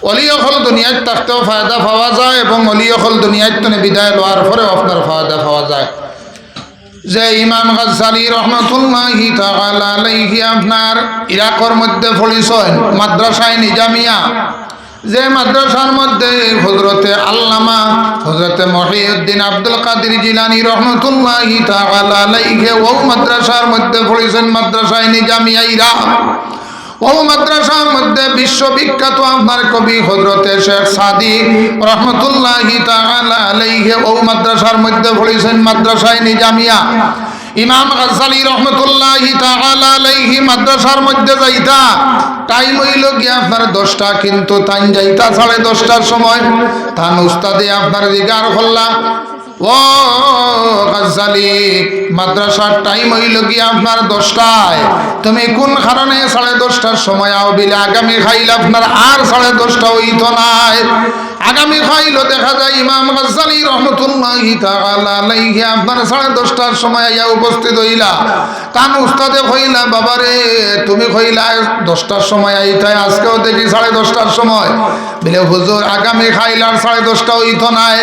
অলি অকল দুনিয়ায় থাকতেও ফায়দা পাওয়া যায় এবং অলি অকল দুনিয়ায় তো বিদায় লওয়ার পরেও আপনার ফায়দা পাওয়া যায়। যে ইমাম গাজ্জালী রহমাতুল্লাহি তাআলা আলাইহি আপনার ইরাকের মধ্যে পড়িছেন মাদ্রাসায়ে নিজামিয়া, যে মাদ্রাসার মধ্যে হযরতে আল্লামা হযরতে মহিউদ্দিন আব্দুল কাদের জিলানী রহমাতুল্লাহি তাআলা আলাইহি ও মাদ্রাসার মধ্যে পড়িছেন মাদ্রাসায়ে নিজামিয়া ইরাক। ও মাদ্রাসার মধ্যে বিশ্ববিখ্যাত আপনার কবি হযরতে শেখ সাদি রহমাতুল্লাহি তাআলা আলাইহি ও মাদ্রাসার মধ্যে পড়িছেন মাদ্রাসায়ে নিজামিয়া। ইমাম গাজ্জালী রহমাতুল্লাহি তাআলা আলাইহি মাদ্রাসার মধ্যে যাইতা টাইম হইল গিয়া আপনার 10টা, কিন্তু তাই যাইতা 10:30টার সময়। তান উস্তাদে আপনার জিগার হল্লা, ও গাজ্জালী মাদ্রাসার টাইম হইল গিয়া আপনার 10টায়, তুমি কোন কারণে 10:30টার সময় আও? বিলে আগামী খাইল আপনার আর 10:30টা হইতো নাই। আগামী খাইল দেখা যায় ইমাম গাজ্জালী রহমাতুল্লাহি তাআলা আলাইহি আপনার 10:30টার সময় আইয়া উপস্থিত হইলা। তান উস্তাদে কইলা, বাবারে তুমি কইলা 10টার সময় আইতাই, আজকেও দেখি 10:30টার সময়। বিলে হুজুর আগামী খাইল আর 10:30টা হইতো নাই।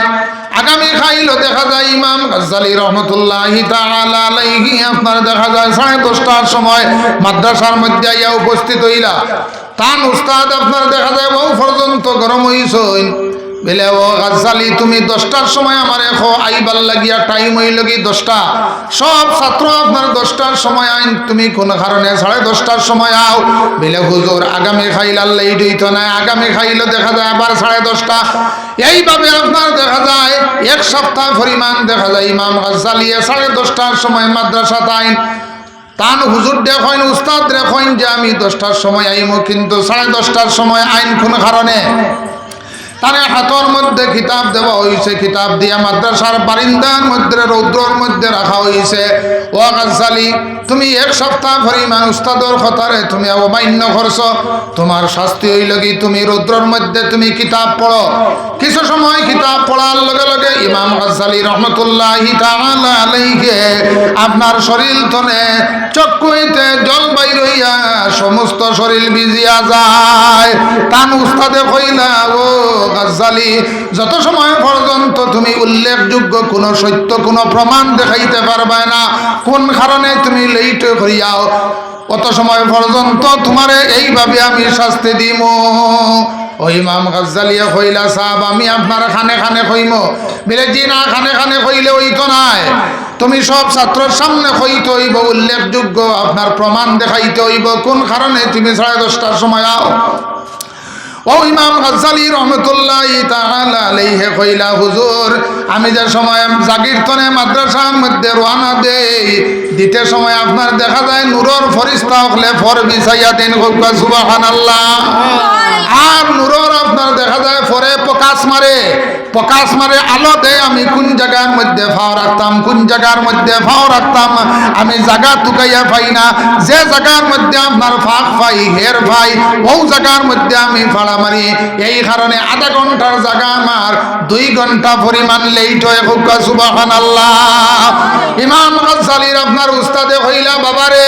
আগামী খাইল দেখা যায় ইমাম গাজ্জালী রহমাতুল্লাহি তাআলা আলাইহি আপনার দেখা যায় 10:30টার সময় মাদ্রাসার মধ্যে আইয়া উপস্থিত হইলা। তান উস্তাদ আপনার দেখা যায় বহু পর্যন্ত গরম হইছেন। বলে, ও গাজ্জালী তুমি 10টার সময় আমার এখো আইবার লাগিয়া টাইম হইল কি 10টা, সব ছাত্র আপনার 10টার সময় আইন, তুমি কোন কারণে 10:30টার সময় আও? বলে, হুজুর আগামী খাইল আর লেট হইতো না, আগামী খাইল দেখা যায় আবার 10:30টা। এইভাবে আপনার দেখা যায় 1 সপ্তাহ পরিমাণ দেখা যায় ইমাম গাজ্জালী 10:30টার সময় মাদ্রাসাতে আইন। তান হুজুর দেখেন উস্তাদ দেখেন যে আমি 10টার সময় আইমো, কিন্তু 10:30টার সময় আইন কোন কারণে? তারে হাতের মধ্যে কিতাব দেওয়া হয়েছে, কিতাব দিয়া মাদ্রাসার বারিন্দার মধ্যে রৌদ্রের মধ্যে রাখা হয়েছে। ও গাজ্জালী তুমি 1 সপ্তাহ পরিমাণ উস্তাদর কথারে তুমি অমান্য করছো, তোমার শাস্তি হইল কি তুমি রৌদ্রের মধ্যে তুমি কিতাব পড়ো। কিছু সময় কিতাব পড়ার লগে লগে ইমাম গাজ্জালী রহমাতুল্লাহি তাআলা আলাইহি আপনার শরীর তনে চক্ষু হইতে জল বাইর হইয়া সমস্ত শরীর ভিজিয়া যায়। তান উস্তাদে কইলা, ও গাজ্জালী যত সময় পর্যন্ত তুমি উল্লেখযোগ্য কোন সত্য কোন প্রমাণ দেখাইতে পারবে না কোন কারণে তুমি লেট করিয়াও, অত সময় পর্যন্ত তোমারে এইভাবে আমি শাস্তি দিব। ও ইমাম গাজ্জালী কইলা, সাহেব আমি আপনার খানে খানে কইম। বলে, জি না, খানে খানে কইলে হইতো নাই, তুমি সব ছাত্রের সামনে কইতে হইব, উল্লেখযোগ্য আপনার প্রমাণ দেখাইতে হইব কোন কারণে তুমি 10:30টার সময় আও। ও ইমাম গাজ্জালী রহমাতুল্লাহি তাআলা আলাইহি কইলা, হুজুর আমি যে সময় জাগিরতনে মাদ্রাসার মধ্যে রওনা দেই দিতে সময় আপনার দেখা যায় নূরের ফেরেশতা হলে ফর বিছাইয়া দেন, সুবহানাল্লাহ। আর নূরের আপনার দেখা যায় পরে প্রকাশ মারে আলো দেয়। আমি কোন জায়গার মধ্যে ফাও রাখতাম, কোন জায়গার মধ্যে ফাও রাখতাম আমি জায়গা তুকাইয়া পাই না। যে জায়গার মধ্যে আপনার ফাঁক পাই হের ভাই ও জায়গার মধ্যে আমি ফাড়া মারি। এই কারণে আধা ঘন্টার জায়গা আমার 2 ঘন্টা পরিমাণ লেট হয়ে হোক, সুবহানাল্লাহ। ইমাম গাজ্জালীর আপনার উস্তাদে হইলা, বাবারে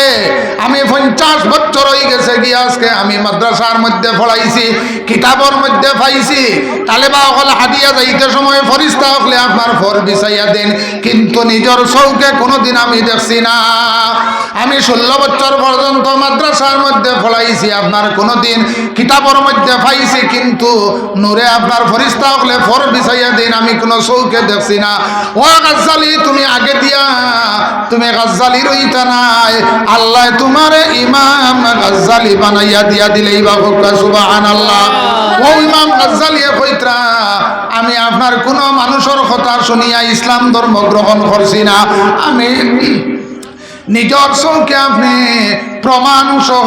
আমি 50 বছর হয়ে গেছে কি আজকে আমি মাদ্রাসার মধ্যে পড়াইছি, কিতাবের মধ্যে পাইছি, তালেবা হল হাদিয়া যাইতে সময় ফরিস্তা হলে আপনার ফর বিছাইয়া দেন, কিন্তু নিজের চৌকে কোনোদিন আমি দেখছি না। আমি 16 বছর পর্যন্ত মাদ্রাসার মধ্যে পড়াইছি, আপনার কোনোদিন কিতাবের মধ্যে পাইছি, কিন্তু নূরে আপনার ফরিস্তা হলে ফর বিছাইয়া দেন আমি কোনো চৌকে দেখছি না। ও গাজ্জালী তুমি আগে দিয়া তুমি গাজ্জালী রইতা নাই, আল্লাহ তোমারে ইমাম গাজ্জালী বানাইয়া দিয়া দিলেই বা সুবহানাল্লাহ। ও ইমাম গাজ্জালী কইত্রা, আমি আপনার কোনো মানুষের কথা শুনিয়া ইসলাম ধর্ম গ্রহণ করছি না, আমি নিজের চৌকে আপনি প্রমাণ সহ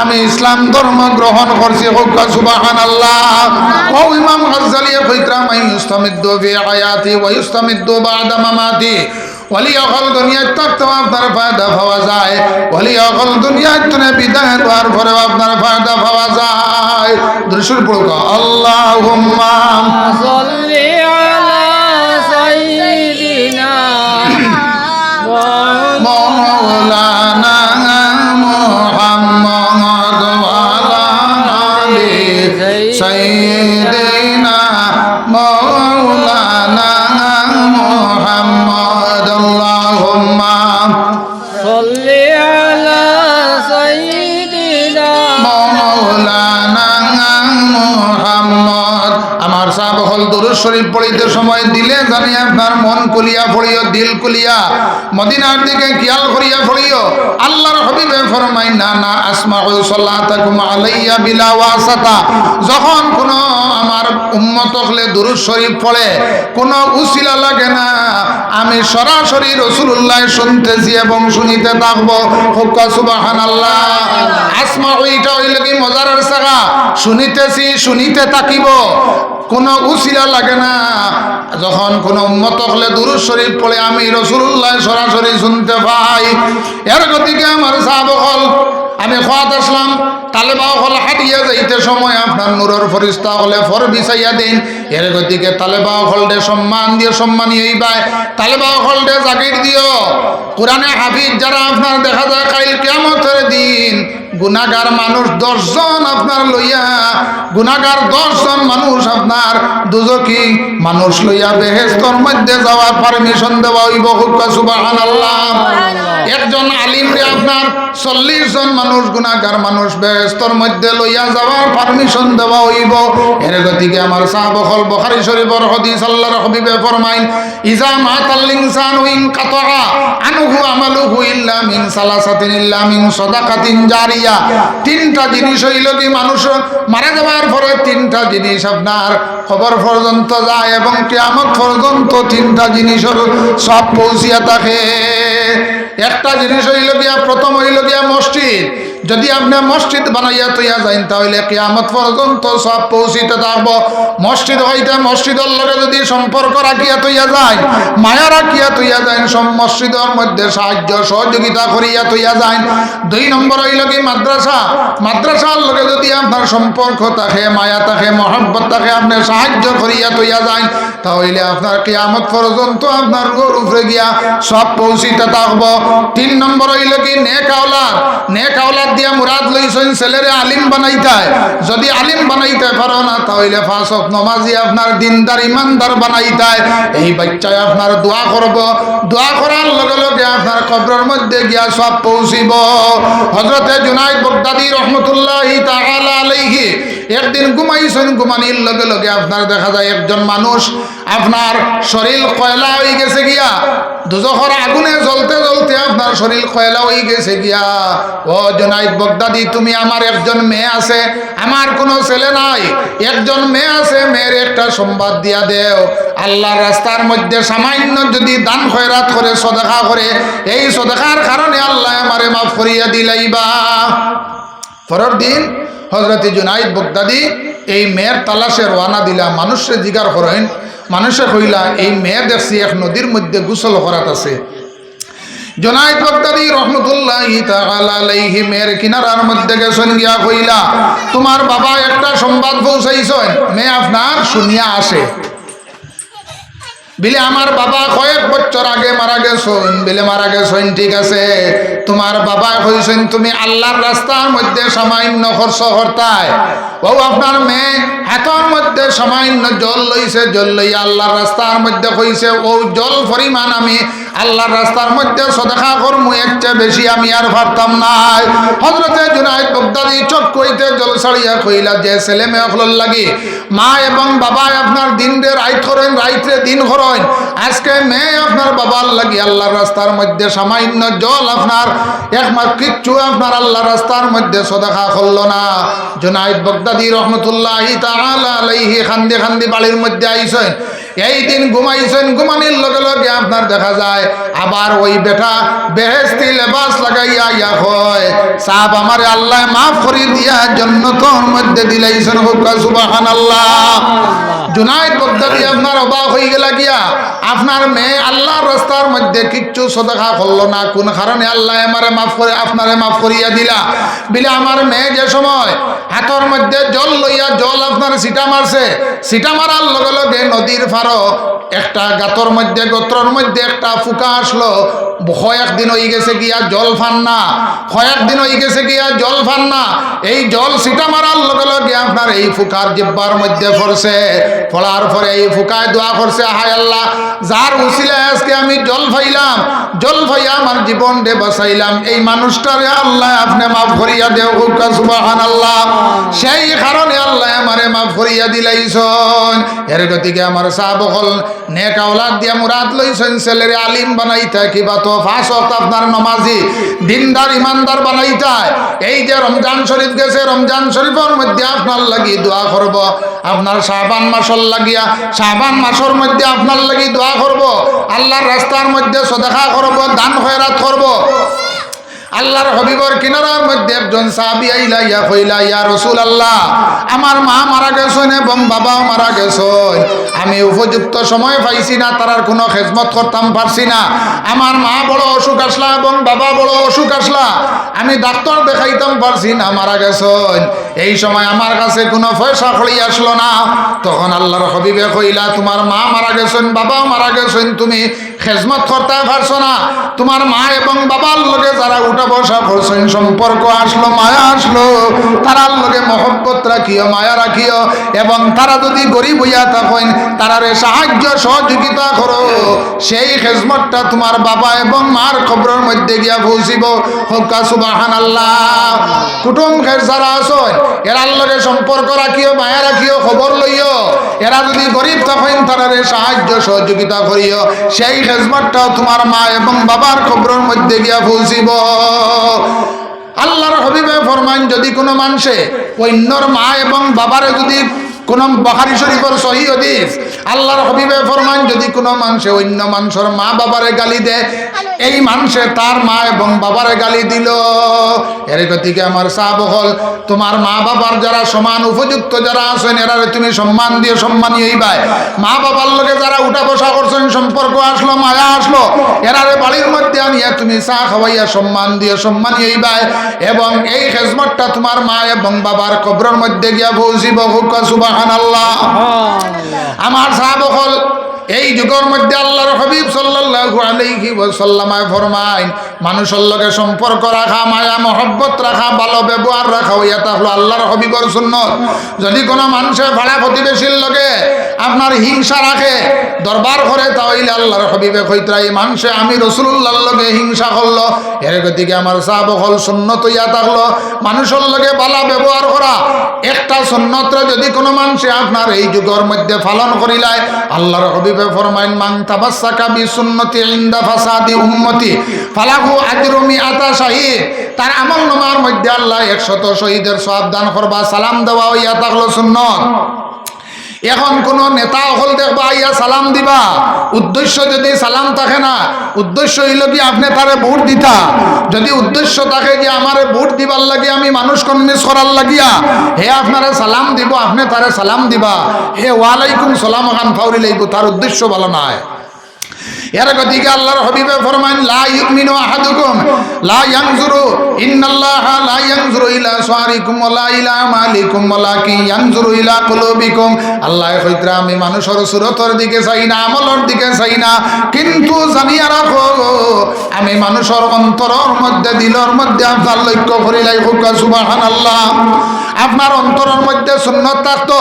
আমি ইসলাম ধর্ম গ্রহণ করছি, সুবহানাল্লাহ। ও ইমাম গাজ্জালী কইত্রা, মাই ইস্তামিদ্দু ফি হায়াতি ওয়া ইস্তামিদ্দু বা'দা মামাতি, ওলি অকল দুনিয়ায় থাকতেও আপনার ফায়দা পাওয়া যায়, ওলি অকল দুনিয়ায় তুমি বিদায় হওয়ার পরেও আপনার ফায়দা পাওয়া যায়। দুরূদ পড়ো, আল্লাহুম্মা সাল্লি আলা সাইয়্যিদিনা মাওলানা মুহাম্মদ ওয়া আলা আলিহি سيدنا مولانا محمد اللهم صل على سيدنا مولانا মুহাম্মদ। আমার সাহেব হল দুরূদ শরীফ পড়িতে সময় দিলে জানি আপনার মন কুলিয়া পড়িও, দিল কুলিয়া মদিনার দিকে খেয়াল করিয়া পড়িও। আল্লাহর হাবিবে ফরমাই না না আসমাউ সালাতাকুম আলাইয়া বিলা ওয়াসাতা, যখন কোন আমার উম্মত হলে দুরূদ শরীফ পড়ে কোনো উসিলা লাগে না, আমি সরাসরি রাসূলুল্লাহ শুনতেছি এবং শুনিতে থাকবো। হুক্কা সুবহানাল্লাহ। আসমাউ এটা হইল কি মজার জায়গা, শুনিতেছি শুনিতে থাকিব, কোনো উসিলা লাগে না। যখন কোন উম্মত হলে দুরূদ শরীফ পড়ে আমি রাসূলুল্লাহ সরাসরি শুনতে পাই। এর গতিকে আমার সাহাবা হল আমি খোয়াত আসলাম তালেবা হল হাঁটিয়ে যাইতে সময় আপনার নূরের ফরিস্তা হলে ফর বিছাইয়া দিন। এর গতিকে তালেবা হলডে সম্মান দিয়ে সম্মানী হইবাই, তালেবা হলডে জাগির দিও। কোরআনে হাফিজ যারা আপনার দেখা যায় কাইল কিয়ামতের দিন গুনাহগার মানুষ 10 জন আপনার লইয়া, গুনাহগার 10 জন মানুষ আপনার দুজকি মানুষ লইয়া বেহেশতের মধ্যে যাওয়ার পারমিশন দেওয়া হইব। হুক্কা সুবহানাল্লাহ। একজন আলিম রে আপনার 40 জন মানুষ গুনাহগার মানুষ বেহেশতের মধ্যে লইয়া যাওয়ার পারমিশন দেওয়া হইব। এর গতিকে আমার সাহাবা হল বুখারী শরীফের হাদিস আল্লাহর হাবিবে ফরমাইন ইজা মাতাল ইনসানু ইন কাতা আনহু আমালুহু ইল্লা মিন সালাসাতিন ইল্লা মিন সাদাকাতিন জারিয়া। তিনটা জিনিস হইল কি মানুষ মারা যাওয়ার পরে তিনটা জিনিস আপনার কবর পর্যন্ত যায় এবং কিয়ামত পর্যন্ত তিনটা জিনিসের সব পৌঁছিয়া থাকে। একটা জিনিস হইল গিয়া, প্রথম হইল গিয়া মসজিদ। যদি আপনি মসজিদ বানাইয়া তৈয়া যান তাহলে কিয়ামত পর্যন্ত সব পৌঁছিতে থাকব। মসজিদ হইতে মসজিদের লগে যদি সম্পর্ক রাখিয়া তৈয়া যায়, মায়া রাখিয়া তৈয়া যায়, সব মসজিদের মধ্যে সাহায্য সহযোগিতা করিয়া তৈয়া যায়। 2 নম্বর হইল কি মাদ্রাসা। মাদ্রাসার লগে যদি আপনার সম্পর্ক থাকে, মায়া থাকে, মহব্বত থাকে, আপনি সাহায্য করিয়া তৈয়া যায় তাহলে আপনার কিয়ামত পর্যন্ত আপনার ঘর উপরে গিয়া সব পৌঁছিতে থাকব। 3 নম্বর হইল কি নেক আওলাদ। নেক আওলাদ দিয়া মুরাদ লইছেন ছেলেরে আলিম বানাইতে। যদি আলিম বানাইতে পারো না তাহলে 5 ওয়াক্ত নামাজি আপনার দিনদার ইমানদার বানাইতে। এই বাচ্চায় আপনার দোয়া করব, দোয়া করার লগে লগে আপনার কবরের মধ্যে গিয়া সব পৌঁছিব। হযরতে জুনাইদ বাগদাদী রাহমাতুল্লাহি তাআলা আলাইহি একদিন ঘুমাইছেন, ঘুমানির লগে লগে আপনার দেখা যায় একজন মানুষ আপনার শরীর কয়লা হয়ে গেছে গিয়া, দুজখের আগুনে জ্বলতে জ্বলতে আপনার শরীর কয়লা হয়ে গেছে গিয়া। ও জুনাইদ বাগদাদী, তুমি আমার একজন মেয়ে আছে, আমার কোনো ছেলে নাই, একজন মেয়ে আছে, মেয়ের একটা সংবাদ দিয়া দেও। আল্লাহর রাস্তার মধ্যে সামান্য যদি দান খয়রাত করে সদকা করে, এই সদকার কারণে আল্লাহ আমারে মাফ করিয়া দিলাইবা। পরের দিন হযরত জুনাইদ বাগদাদী এই মেয়ের তালাশে রওনা দিলা। মানুষে জিগার করেন, মানুষে কইলা এই মেয়ে দেখছি এক নদীর মধ্যে গোসল করাত আছে। জুনাইদ বাগদাদী রহমতুল্লাহি তাআলা আলাইহি মেয়ের কিনারার মধ্যে গেছেন, গিয়া কইলা তোমার বাবা একটা সংবাদ পৌঁছাইছেন, মেয়ে আপনার শুনিয়া আসে। বিলে আমার বাবা কয়েক বছর আগে মারা গেছেন, বিলে মারা গেছেন, ঠিক আছে। তোমার বাবা কইছেন তুমি আল্লাহর রাস্তার মধ্যে সামান্য খরচ করতাই। ও আপনার মেয়ে হাতের মধ্যে সামান্য জল লইছে, জল লইয়া আল্লাহর রাস্তার মধ্যে কইছে ও জল পরিমাণ আমি আল্লাহর রাস্তার মধ্যে সদকা করমু, এর চেয়ে বেশি আমি আর পারতাম নাই। হযরতে জুনাইদ বাগদাদী চোখ কইতে জল ছাড়িয়া কইলা যে ছেলে মেয়ে হলর লাগি মা এবং বাবা আপনার দিন রে রাইত করেন, রাইতে দিন করেন, আজকে মেয়ে আপনার বাবার লাগি আল্লাহর রাস্তার মধ্যে সামান্য জল আপনার একমাত্র কিচ্ছু আপনার আল্লাহর রাস্তার মধ্যে সদকা করলো না। জুনাইদ বাগদাদী রহমতুল্লাহি তাআলা আলাইহি খান্দি খান্দি বাড়ির মধ্যে আইছেন। এই দিন ঘুমাইছেন, ঘুমানির লগে লগে আপনার দেখা যায় আবার ওই বেটা বেহেশতি লেবাস লাগাইয়া ইয়া হয় সাহেব আমারে আল্লাহ মাফ করে দিয়া জান্নাতের মধ্যে দিলাইছেন। হুক্কা সুবহানাল্লাহ। জুনাইদ বাগদাদী আপনার অবাক হয়ে গেল গিয়া, আপনার মেয়ে আল্লাহর রাস্তার মধ্যে কিচ্ছু সদকা করলো না, কোন কারণে আল্লাহ আমারে মাফ করে আপনারে মাফ করিয়া দিলা? বিলে আমার মেয়ে যে সময় হাতের মধ্যে জল লইয়া জল আপনার আপনার সিটা মারছে, সিটা মারার লগে লগে নদীর ফারো একটা গাতর মধ্যে গোত্রর মধ্যে একটা ফুকা আসলো। কয়েকদিন হয়ে গেছে গিয়া জল ফান না, কয়েকদিন হয়ে গেছে গিয়া জল ফান না। এই জল সিটা মারার লগে লগে আপনার এই ফুকার জিব্বার মধ্যে পড়ছে। পড়ার পরে এই ফুকায় দোয়া করছে, হায় আল্লাহ, যার উসিলায় আজকে আমি জল পাইলাম, জল পাইয়া আমার জীবন দে বাঁচাইলাম, এই মানুষটারে আল্লাহ আপনি মাফ করিয়া দেও, সুবহানাল্লাহ। সেই কারণে আল্লাহ আমারে মাফ করিয়া দিলাইছেন। এর গতিকে আমার সাহাবকল নেক আওলাদ দিয়া মুরাদ লইছেন, ছেলেরে আলিম বানাইতা কিবা তো 5 ওয়াক্ত আপনার নমাজি দিনদার ইমানদার বানাইতা। এই যে রমজান শরীফ গেছে, রমজান শরীফের মধ্যে আপনার লাগি দোয়া করব, আপনার শাবান মাসর লাগিয়া শাবান মাসের মধ্যে আপনার লাগি দোয়া করব, আল্লাহর রাস্তার মধ্যে সদকা করব, দান খয়রাত করব। আল্লাহর হাবিবর কিনারার মধ্যে একজন সাহাবী আইলা, ইয়া কইলা, ইয়া রাসূলুল্লাহ, আমার মা মারা গেছেন এবং বাবাও মারা গেছেন, আমি উপযুক্ত সময় পাইছি না, তারার কোনো খেজমত করতাম পারছি না। আমার মা বড় অসুখ আসলা এবং বাবা বড় অসুখ আসলা, আমি ডাক্তার দেখাইতাম পারছি না, মারা গেছেন। এই সময় আমার কাছে কোনো পয়সা খড়ি আসলো না। তখন আল্লাহর হাবিবে কইলা, তোমার মা মারা গেছেন, বাবাও মারা গেছেন, তুমি খেজমত করতে পারছো না, তোমার মা এবং বাবার লগে যারা উঠা বসা করছেন, সম্পর্ক আসলো, মায়া আসলো, তারার লগে মহব্বত রাখিও, মায়া রাখিও, এবং তারা যদি গরিব হইয়া থাকেন তারারে সাহায্য সহযোগিতা করো। সেই খেজমতটা তোমার বাবা এবং মার কবরের মধ্যে গিয়া পৌঁছিব। হোক সুবহানাল্লাহ। কুটুম খের যারা আছেন এরার লগে সম্পর্ক রাখিও, মায়া রাখিও, খবর লইও। এরা যদি গরিব থাকেন তারারে সাহায্য সহযোগিতা করিও। সেই খেজমতটাও তোমার মা এবং বাবার কবরের মধ্যে গিয়া পৌঁছিব। আল্লাহর হাবিবে ফরমান, যদি কোনো মানুষে অন্যর মা এবং বাবারে যদি কোন বুখারী শরীফের সহিহ হাদিস, আল্লাহর হাবিবে ফরমান, যদি কোনো মানুষে অন্য মানুষের মা বাবারে গালি দেয়, এই মানুষে তার মা এবং বাবারে গালি দিল। এর গতিকে আমার সাহাবকল, তোমার মা বাবার যারা সমান উপযুক্ত যারা আছেন এরারে তুমি সম্মান দিও, সম্মানী হইবাই। মা বাবার লগে যারা উঠা বসা করছেন, সম্পর্ক আসলো, মায়া আসলো, এরারে বাড়ির মধ্যে আনিয়া তুমি চা খাওয়াইয়া সম্মান দিও, সম্মানী হইবাই। এবং এই খেজমতটা তোমার মা এবং বাবার কবরের মধ্যে গিয়া পৌঁছিব। সুবহানাল্লাহ। আমার সাহাবকল, এই যুগের মধ্যে আল্লাহর হাবিব সাল্লাল্লাহু আলাইহি ওয়াসাল্লাম ফরমায়, মানুষের লগে সম্পর্ক রাখা, মায়া মহব্বত রাখা, ভালো ব্যবহার রাখা এটা হলো আল্লাহর হাবিবের সুন্নত। যদি কোনো মানুষের ভাড়া প্রতিবেশীর লগে আপনার হিংসা রাখে, দরবার করে, তাহলে আল্লাহর হাবিবে কইতরা, এই মানুষে আমি রাসূলুল্লাহর লগে হিংসা করলো। এর গতিকে আমার সাহাবকল সুন্নত ইয়া থাকলো মানুষের লগে ভালো ব্যবহার করা। একটা সুন্নতরে যদি কোনো মানুষে আপনার এই যুগের মধ্যে পালন করিলায়, আল্লাহর হাবিবে ফরমাইন, মান তাবাসসাকা বিসুন্নতি ইনদা ফাসাদি উম্মতি ফালাহু আজরু মিআতা শাহীদ। তার আমলনামার মধ্যে আল্লাহ 100 শহীদের সওয়াব দান করবা। সালাম দেওয়া ইয়া থাকলো সুন্নত। এখন কোন নেতা হল দেখবা ইয়া সালাম দিবা, উদ্দেশ্য যদি সালাম থাকে না, উদ্দেশ্য হইল কি আপনি তারে ভোট দিতা। যদি উদ্দেশ্য থাকে যে আমারে ভোট দিবার লাগি, আমি মানুষ কনভিন্স করার লাগিয়া হে আপনারে সালাম দিব, আপনি তারে সালাম দিবা, হে ওয়ালাইকুম সালাম খান ফাউরি লাইব, তার উদ্দেশ্য ভালো নয়। এর গতিকে আল্লাহর হাবিবে ফরমান, লা ইউমিনু আহাদুকুম লা ইয়ানজুরু ইন্নাল্লাহা লা ইয়ানজুরু ইলা সারিকুম ওয়ালা ইলা মালিকুম ওয়ালাকিন ইয়ানজুরু ইলা কুলুবিকুম। আল্লাহ কইতরা, আমি মানুষের সুরতের দিকে চাই না, আমলের দিকে চাই না, কিন্তু জানিয়া রাখো আমি মানুষের অন্তরের মধ্যে, দিলের মধ্যে আপনার লক্ষ্য করিলাই। সুবহানাল্লাহ। আপনার অন্তরের মধ্যে সুন্নত থাকতো,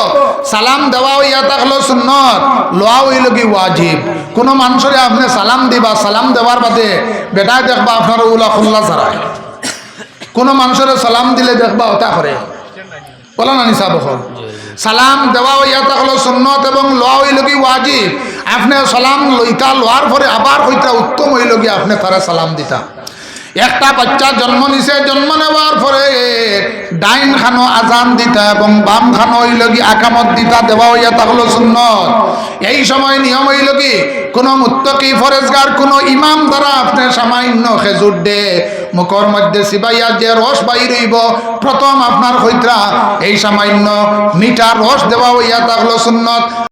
সালাম দেওয়া হইয়া থাকলো সুন্নত, লোয়া হইল কি ওয়াজিব। কোন মানুষের আপনি সালাম দিবা, সালাম দেওয়ার বাদে বেটায় দেখবা আপনার উলা খুল্লা ছাড়ায়। কোন মানুষের সালাম দিলে দেখবা ওটা করে বলো না নিসা বহল। সালাম দেওয়া হইয়া থাকলো সুন্নত এবং লোয়া হইল কি ওয়াজিব। আপনি সালাম লইতা, লোয়ার পরে আবার হইতা উত্তম হইল কি আপনি তারা সালাম দিতা। একটা বাচ্চা জন্ম নিছে, জন্ম নেওয়ার পরে ডাইন খানো আজান দিতা এবং বাম খানো হইল কি আকামত দিতা, দেওয়া হইয়া থাকলো সুন্নত। এই সময় নিয়ম হইল কি, কোন মুত্তাকি ফরেজগার কোন ইমাম দ্বারা আপনি সামান্য খেজুর দে মুখর মধ্যে সিবাইয়া যে রস বাইর হইব, প্রথম আপনার হইত্রা এই সামান্য মিঠা রস দেওয়া হইয়া থাকলো সুন্নত।